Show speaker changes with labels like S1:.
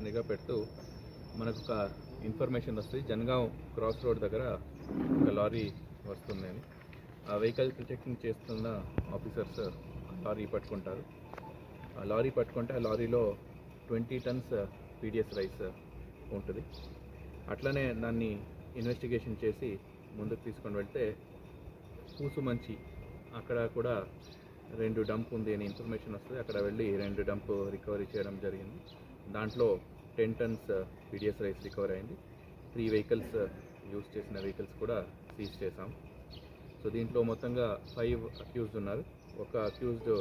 S1: నిఘా పెడుతూ మనకు ఒక ఇన్ఫర్మేషన్ వస్తుంది. జనగాం క్రాస్ రోడ్ దగ్గర ఒక లారీ వస్తుందని. ఆ వెహికల్ చెకింగ్ చేస్తున్న ఆఫీసర్స్ లారీ పట్టుకుంటారు. ఆ లారీ పట్టుకుంటే ఆ లారీలో 20 టన్స్ పీడిఎస్ రైస్ ఉంటుంది. అట్లనే దాన్ని ఇన్వెస్టిగేషన్ చేసి ముందుకు తీసుకొని వెళ్తే కూసుమంచి అక్కడ కూడా 2 డంప్ ఉంది అని ఇన్ఫర్మేషన్ వస్తుంది. అక్కడ వెళ్ళి 2 డంప్ రికవరీ చేయడం జరిగింది. దాంట్లో 10 టన్స్ పీడిఎస్ రైస్ రికవర్ అయింది. 3 వెహికల్స్ యూజ్ చేసిన వెహికల్స్ కూడా సీజ్ చేశాం. సో దీంట్లో మొత్తంగా 5 అక్యూజ్డ్ ఉన్నారు. ఒక అక్యూజ్డ్